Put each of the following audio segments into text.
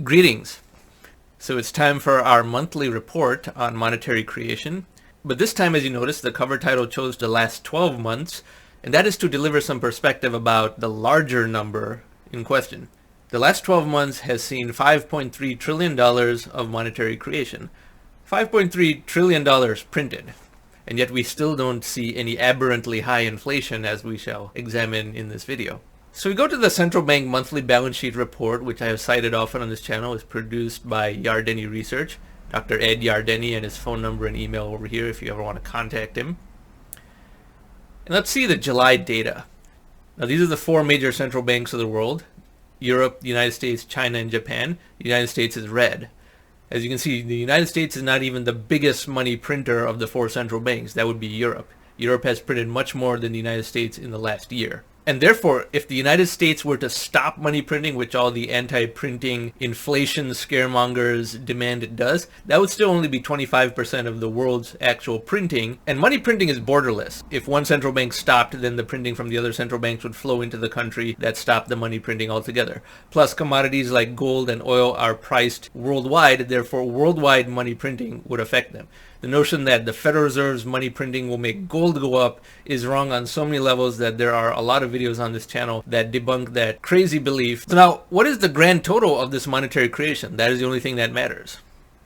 Greetings. So it's time for our monthly report on monetary creation. But this time, as you notice, the cover title chose the last 12 months, and that is to deliver some perspective about the larger number in question. The last 12 months has seen $5.3 trillion of monetary creation. $5.3 trillion printed. And yet we still don't see any aberrantly high inflation, as we shall examine in this video. So we go to the central bank monthly balance sheet report, which I have cited often on this channel. It's produced by Yardeni Research, Dr. Ed Yardeni, and his phone number and email over here if you ever want to contact him. And let's see the July data. Now these are the four major central banks of the world: Europe, the United States, China, and Japan. The United States is red. As you can see, the United States is not even the biggest money printer of the four central banks. That would be Europe. Europe has printed much more than the United States in the last year. And therefore, if the United States were to stop money printing, which all the anti-printing inflation scaremongers demand it does, that would still only be 25% of the world's actual printing. And money printing is borderless. If one central bank stopped, then the printing from the other central banks would flow into the country that stopped the money printing altogether. Plus, commodities like gold and oil are priced worldwide, therefore worldwide money printing would affect them. The notion that the Federal Reserve's money printing will make gold go up is wrong on so many levels that there are a lot of videos on this channel that debunk that crazy belief. So now, what is the grand total of this monetary creation? That is the only thing that matters.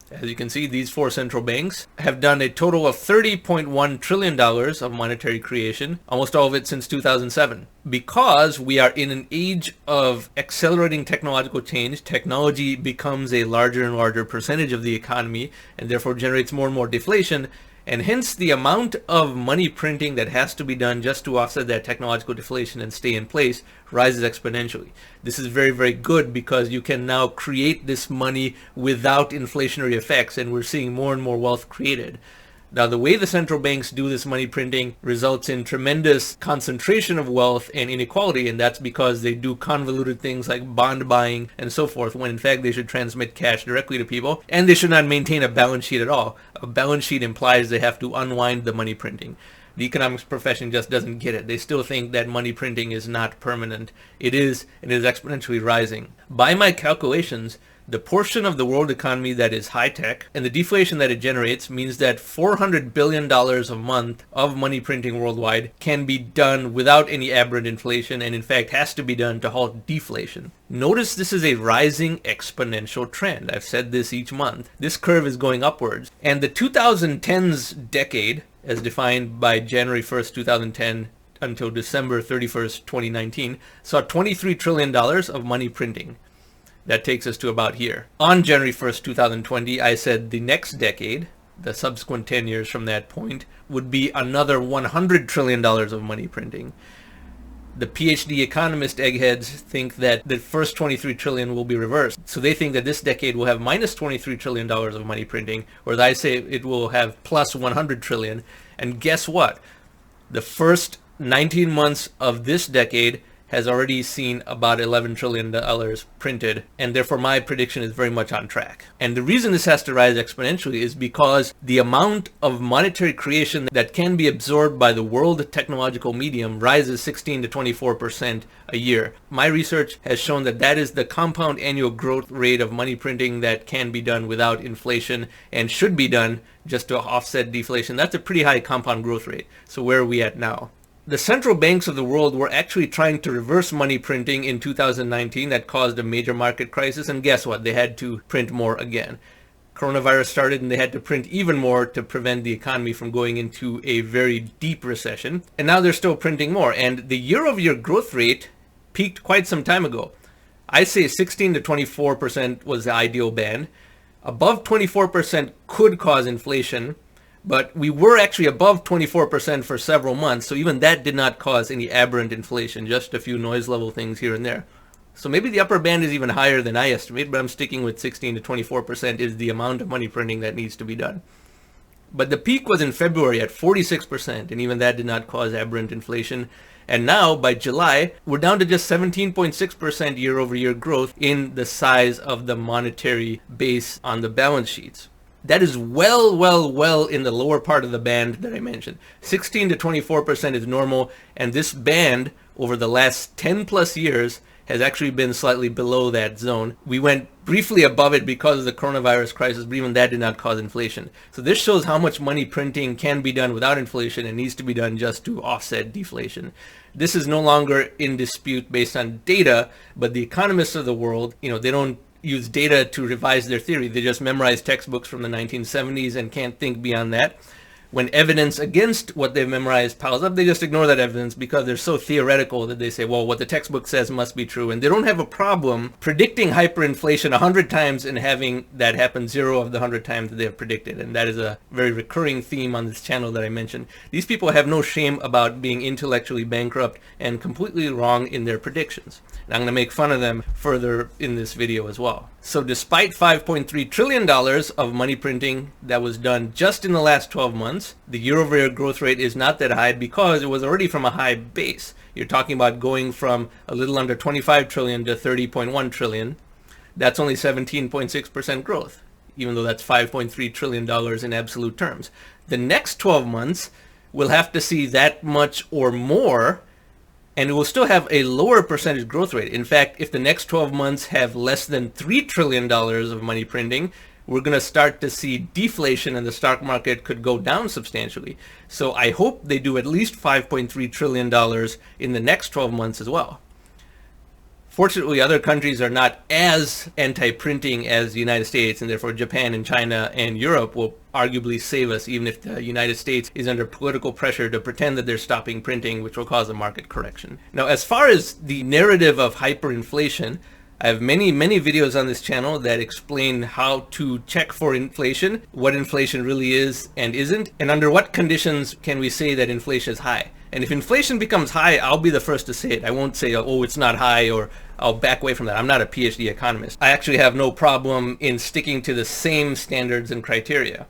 As you can see, these four central banks have done a total of $30.1 trillion of monetary creation, almost all of it since 2007. Because we are in an age of accelerating technological change, technology becomes a larger and larger percentage of the economy and therefore generates more and more deflation. And hence the amount of money printing that has to be done just to offset that technological deflation and stay in place rises exponentially. This is very, very good because you can now create this money without inflationary effects, and we're seeing more and more wealth created. Now, the way the central banks do this money printing results in tremendous concentration of wealth and inequality, and that's because they do convoluted things like bond buying and so forth, when in fact they should transmit cash directly to people, and they should not maintain a balance sheet at all. A balance sheet implies they have to unwind the money printing. The economics profession just doesn't get it. They still think that money printing is not permanent. It is, and it is exponentially rising. By my calculations, the portion of the world economy that is high-tech and the deflation that it generates means that $400 billion a month of money printing worldwide can be done without any aberrant inflation, and in fact has to be done to halt deflation. Notice this is a rising exponential trend. I've said this each month. This curve is going upwards. And the 2010s decade, as defined by January 1st, 2010 until December 31st, 2019, saw $23 trillion of money printing. That takes us to about here. On January 1st, 2020, I said the next decade, the subsequent 10 years from that point, would be another $100 trillion of money printing. The PhD economist eggheads think that the first 23 trillion will be reversed. So they think that this decade will have minus $23 trillion of money printing, whereas I say it will have plus 100 trillion. And guess what? The first 19 months of this decade has already seen about $11 trillion printed, and therefore my prediction is very much on track. And the reason this has to rise exponentially is because the amount of monetary creation that can be absorbed by the world technological medium rises 16 to 24% a year. My research has shown that that is the compound annual growth rate of money printing that can be done without inflation and should be done just to offset deflation. That's a pretty high compound growth rate. So where are we at now? The central banks of the world were actually trying to reverse money printing in 2019 that caused a major market crisis, and guess what? They had to print more again. Coronavirus started and they had to print even more to prevent the economy from going into a very deep recession. And now they're still printing more. And the year-over-year growth rate peaked quite some time ago. I say 16 to 24% was the ideal band. Above 24% could cause inflation, but we were actually above 24% for several months, so even that did not cause any aberrant inflation, just a few noise level things here and there. So maybe the upper band is even higher than I estimate, but I'm sticking with 16 to 24% is the amount of money printing that needs to be done. But the peak was in February at 46%, and even that did not cause aberrant inflation. And now, by July, we're down to just 17.6% year-over-year growth in the size of the monetary base on the balance sheets. That is well in the lower part of the band that I mentioned. 16 to 24% is normal, and this band over the last 10 plus years has actually been slightly below that zone. We went briefly above it because of the coronavirus crisis, but even that did not cause inflation. So this shows how much money printing can be done without inflation and needs to be done just to offset deflation. This is no longer in dispute based on data, but the economists of the world, they don't use data to revise their theory. They just memorize textbooks from the 1970s and can't think beyond that. When evidence against what they've memorized piles up, they just ignore that evidence because they're so theoretical that they say, well, what the textbook says must be true. And they don't have a problem predicting hyperinflation 100 times and having that happen 0 of the 100 times that they have predicted. And that is a very recurring theme on this channel that I mentioned. These people have no shame about being intellectually bankrupt and completely wrong in their predictions. And I'm going to make fun of them further in this video as well. So despite $5.3 trillion of money printing that was done just in the last 12 months, the year-over-year growth rate is not that high because it was already from a high base. You're talking about going from a little under 25 trillion to 30.1 trillion. That's only 17.6% growth, even though that's $5.3 trillion in absolute terms. The next 12 months, we'll have to see that much or more, and it will still have a lower percentage growth rate. In fact, if the next 12 months have less than $3 trillion of money printing, we're going to start to see deflation and the stock market could go down substantially. So I hope they do at least $5.3 trillion in the next 12 months as well. Fortunately, other countries are not as anti-printing as the United States, and therefore Japan and China and Europe will arguably save us, even if the United States is under political pressure to pretend that they're stopping printing, which will cause a market correction. Now, as far as the narrative of hyperinflation, I have many videos on this channel that explain how to check for inflation, what inflation really is and isn't, and under what conditions can we say that inflation is high. And if inflation becomes high, I'll be the first to say it. I won't say, oh, it's not high, or I'll back away from that. I'm not a PhD economist. I actually have no problem in sticking to the same standards and criteria.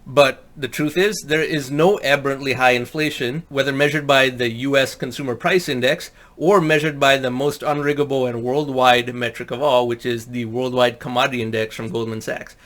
But the truth is, there is no aberrantly high inflation, whether measured by the US Consumer Price Index or measured by the most unriggable and worldwide metric of all, which is the Worldwide Commodity Index from Goldman Sachs.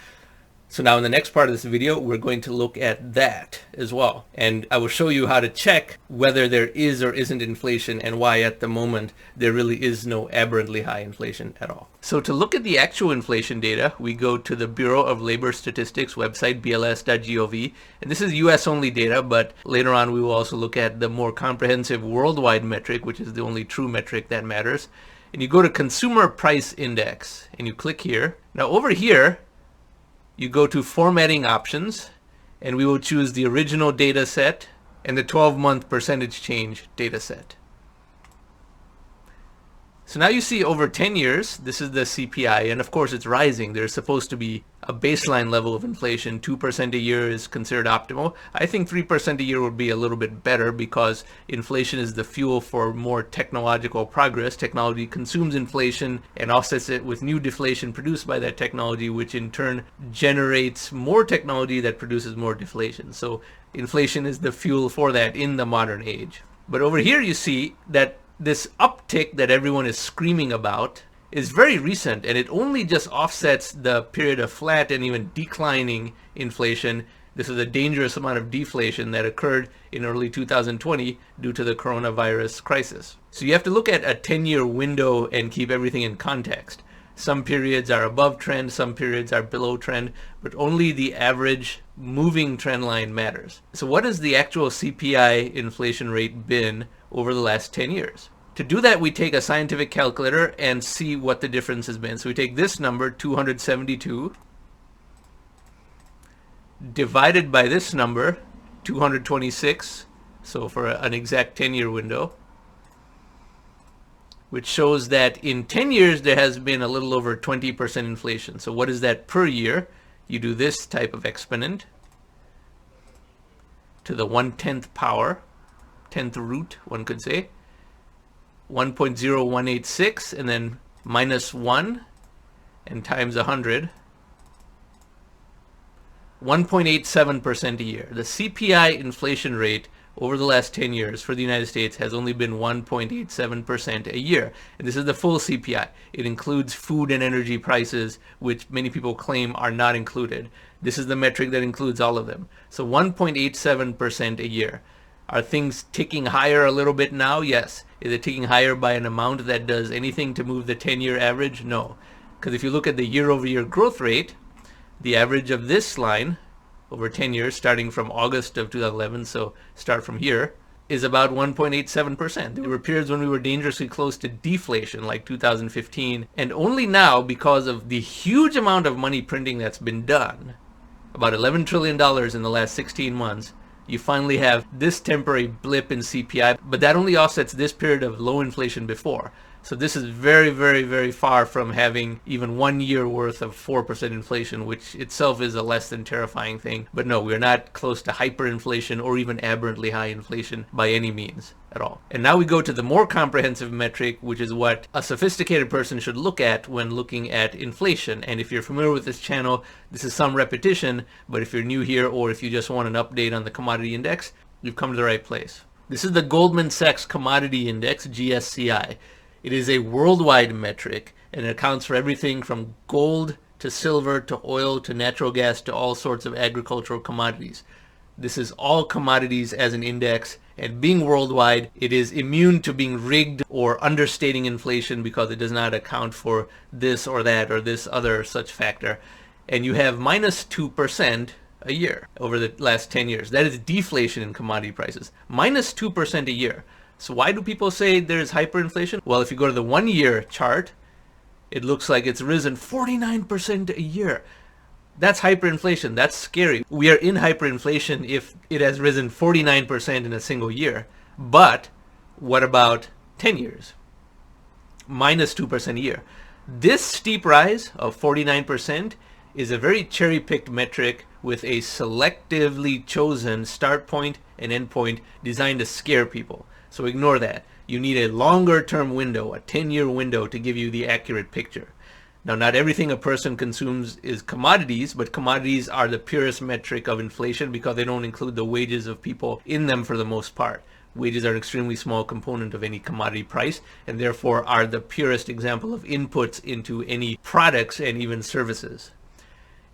So now in the next part of this video, we're going to look at that as well. And I will show you how to check whether there is or isn't inflation and why at the moment there really is no aberrantly high inflation at all. So to look at the actual inflation data, we go to the Bureau of Labor Statistics website, bls.gov. And this is US only data, but later on we will also look at the more comprehensive worldwide metric, which is the only true metric that matters. And you go to Consumer Price Index and you click here. Now over here, you go to formatting options, and we will choose the original data set and the 12-month percentage change data set. So now you see over 10 years, this is the CPI, and of course it's rising. There's supposed to be a baseline level of inflation. 2% a year is considered optimal. I think 3% a year would be a little bit better because inflation is the fuel for more technological progress. Technology consumes inflation and offsets it with new deflation produced by that technology, which in turn generates more technology that produces more deflation. So inflation is the fuel for that in the modern age. But over here you see that this uptick that everyone is screaming about is very recent, and it only just offsets the period of flat and even declining inflation. This is a dangerous amount of deflation that occurred in early 2020 due to the coronavirus crisis. So you have to look at a 10-year window and keep everything in context. Some periods are above trend, some periods are below trend, but only the average moving trend line matters. So what has the actual CPI inflation rate been over the last 10 years? To do that, we take a scientific calculator and see what the difference has been. So we take this number, 272, divided by this number, 226, so for an exact 10-year window, which shows that in 10 years there has been a little over 20% inflation. So what is that per year? You do this type of exponent to the 1/10th power, 10th root, one could say, 1.0186, and then minus 1 and times 100, 1.87% a year. The CPI inflation rate over the last 10 years for the United States has only been 1.87% a year. And this is the full CPI. It includes food and energy prices, which many people claim are not included. This is the metric that includes all of them. So 1.87% a year. Are things ticking higher a little bit now? Yes. Is it ticking higher by an amount that does anything to move the 10-year average? No. Because if you look at the year-over-year growth rate, the average of this line over 10 years, starting from August of 2011, so start from here, is about 1.87%. There were periods when we were dangerously close to deflation, like 2015, and only now, because of the huge amount of money printing that's been done, about $11 trillion in the last 16 months, you finally have this temporary blip in CPI, but that only offsets this period of low inflation before. So this is very, very, very far from having even 1 year worth of 4% inflation, which itself is a less than terrifying thing. But no, we're not close to hyperinflation or even aberrantly high inflation by any means at all. And now we go to the more comprehensive metric, which is what a sophisticated person should look at when looking at inflation. And if you're familiar with this channel, this is some repetition, but if you're new here or if you just want an update on the commodity index, you've come to the right place. This is the Goldman Sachs Commodity Index, GSCI. It is a worldwide metric, and it accounts for everything from gold to silver to oil to natural gas to all sorts of agricultural commodities. This is all commodities as an index, and being worldwide, it is immune to being rigged or understating inflation because it does not account for this or that or this other such factor. And you have minus 2% a year over the last 10 years. That is deflation in commodity prices. Minus 2% a year. So why do people say there's hyperinflation? Well, if you go to the 1 year chart, it looks like it's risen 49% a year. That's hyperinflation. That's scary. We are in hyperinflation if it has risen 49% in a single year. But what about 10 years? Minus 2% a year. This steep rise of 49% is a very cherry-picked metric with a selectively chosen start point and end point designed to scare people. So ignore that. You need a longer term window, a 10-year window, to give you the accurate picture. Now, not everything a person consumes is commodities, but commodities are the purest metric of inflation because they don't include the wages of people in them for the most part. Wages are an extremely small component of any commodity price and therefore are the purest example of inputs into any products and even services.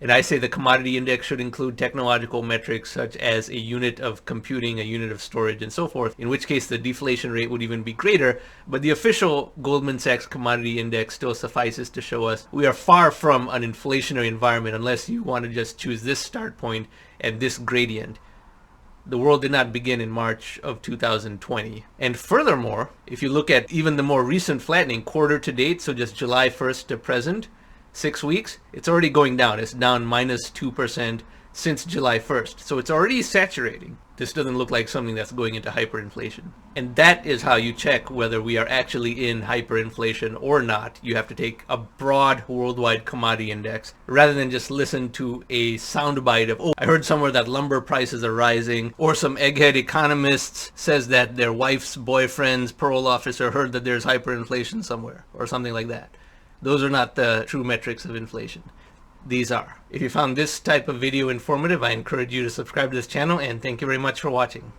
And I say the commodity index should include technological metrics such as a unit of computing, a unit of storage, and so forth, in which case the deflation rate would even be greater. But the official Goldman Sachs commodity index still suffices to show us we are far from an inflationary environment unless you want to just choose this start point and this gradient. The world did not begin in March of 2020. And furthermore, if you look at even the more recent flattening, quarter to date, so just July 1st to present, 6 weeks, it's already going down. It's down minus 2% since July 1st. So it's already saturating. This doesn't look like something that's going into hyperinflation. And that is how you check whether we are actually in hyperinflation or not. You have to take a broad worldwide commodity index rather than just listen to a soundbite of, oh, I heard somewhere that lumber prices are rising, or some egghead economist says that their wife's boyfriend's parole officer heard that there's hyperinflation somewhere, or something like that. Those are not the true metrics of inflation. These are. If you found this type of video informative, I encourage you to subscribe to this channel, and thank you very much for watching.